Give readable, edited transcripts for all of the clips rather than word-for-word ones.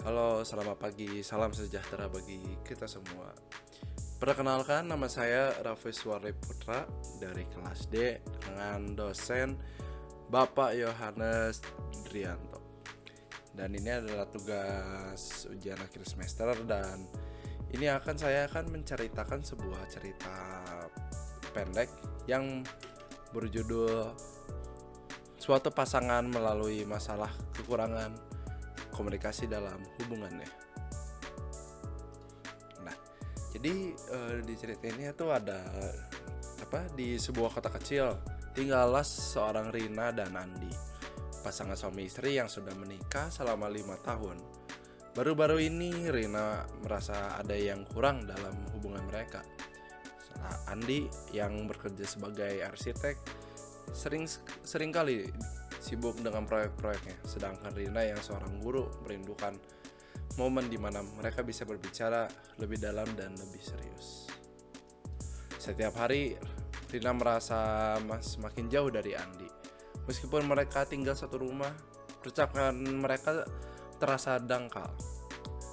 Halo, selamat pagi. Salam sejahtera bagi kita semua. Perkenalkan, nama saya Raffi Suwardi Putra dari kelas D dengan dosen Bapak Yohanes Drianto. Dan ini adalah tugas ujian akhir semester, dan saya akan menceritakan sebuah cerita pendek yang berjudul suatu pasangan melalui masalah kekurangan komunikasi dalam hubungannya. Nah, jadi di cerita ini tuh ada di sebuah kota kecil tinggallah seorang Rina dan Andi, pasangan suami istri yang sudah menikah selama 5 tahun. Baru-baru ini Rina merasa ada yang kurang dalam hubungan mereka. Andi yang bekerja sebagai arsitek sering kali sibuk dengan proyek-proyeknya, sedangkan Rina yang seorang guru merindukan momen di mana mereka bisa berbicara lebih dalam dan lebih serius. Setiap hari Rina merasa semakin jauh dari Andi. Meskipun mereka tinggal satu rumah, percakapan mereka terasa dangkal.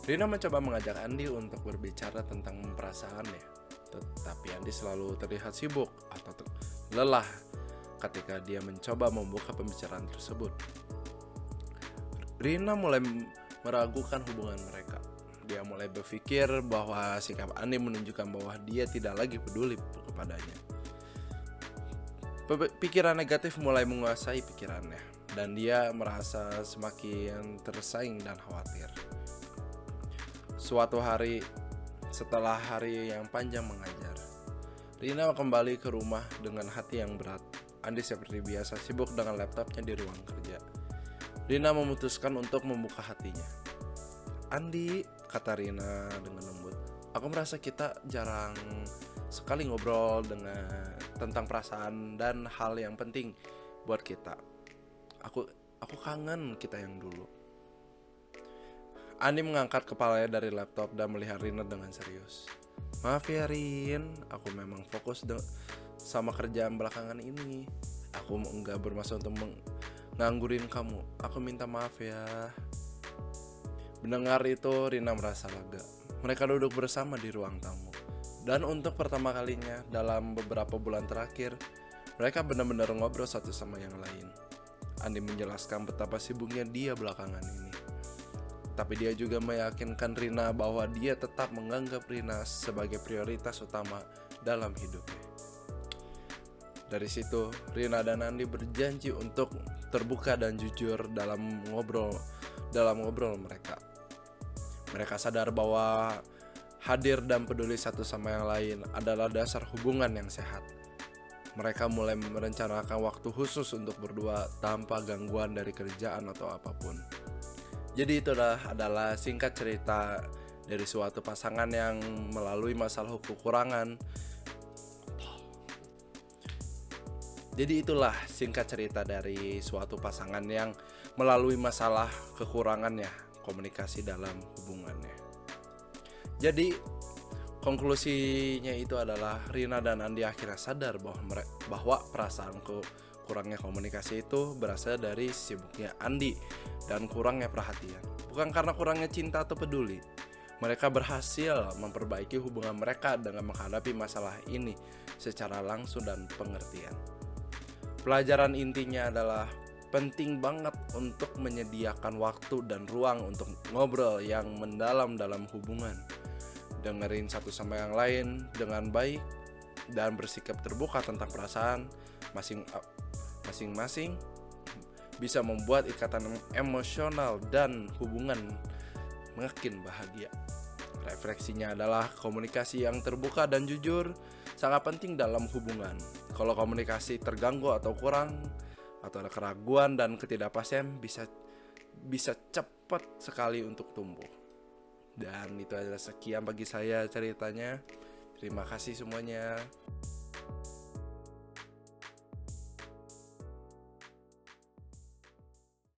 Rina mencoba mengajak Andi untuk berbicara tentang perasaannya, tetapi Andi selalu terlihat sibuk atau lelah ketika dia mencoba membuka pembicaraan tersebut. Rina mulai meragukan hubungan mereka. Dia mulai berpikir bahwa sikap Andi menunjukkan bahwa dia tidak lagi peduli kepadanya. Pikiran negatif mulai menguasai pikirannya, dan dia merasa semakin tersaing dan khawatir. Suatu hari, setelah hari yang panjang mengajar, Rina kembali ke rumah dengan hati yang berat. Andi seperti biasa sibuk dengan laptopnya di ruang kerja. Rina memutuskan untuk membuka hatinya. "Andi," kata Rina dengan lembut, "aku merasa kita jarang sekali ngobrol tentang perasaan dan hal yang penting buat kita. Aku kangen kita yang dulu." Andi mengangkat kepalanya dari laptop dan melihat Rina dengan serius. "Maaf ya Rin, aku memang fokus sama kerjaan belakangan ini. Aku enggak bermaksud untuk nganggurin kamu. Aku minta maaf ya." Mendengar itu, Rina merasa lega. Mereka duduk bersama di ruang tamu. Dan untuk pertama kalinya dalam beberapa bulan terakhir, mereka benar-benar ngobrol satu sama yang lain. Andi menjelaskan betapa sibuknya dia belakangan ini. Tapi dia juga meyakinkan Rina bahwa dia tetap menganggap Rina sebagai prioritas utama dalam hidupnya. Dari situ, Rina dan Andi berjanji untuk terbuka dan jujur dalam ngobrol mereka. Mereka sadar bahwa hadir dan peduli satu sama yang lain adalah dasar hubungan yang sehat. Mereka mulai merencanakan waktu khusus untuk berdua tanpa gangguan dari kerjaan atau apapun. Jadi itu adalah singkat cerita dari suatu pasangan yang melalui masalah kekurangan. Jadi itulah singkat cerita dari suatu pasangan yang melalui masalah kekurangannya komunikasi dalam hubungannya. Jadi konklusinya itu adalah Rina dan Andi akhirnya sadar bahwa perasaan kurangnya komunikasi itu berasal dari sibuknya Andi dan kurangnya perhatian, bukan karena kurangnya cinta atau peduli. Mereka berhasil memperbaiki hubungan mereka dengan menghadapi masalah ini secara langsung dan pengertian. Pelajaran intinya adalah penting banget untuk menyediakan waktu dan ruang untuk ngobrol yang mendalam dalam hubungan. Dengerin satu sama yang lain dengan baik dan bersikap terbuka tentang perasaan masing-masing bisa membuat ikatan emosional dan hubungan makin bahagia. Refleksinya adalah komunikasi yang terbuka dan jujur sangat penting dalam hubungan. Kalau komunikasi terganggu atau kurang, atau ada keraguan dan ketidakpastian, bisa cepat sekali untuk tumbuh. Dan itu adalah sekian bagi saya ceritanya. Terima kasih semuanya.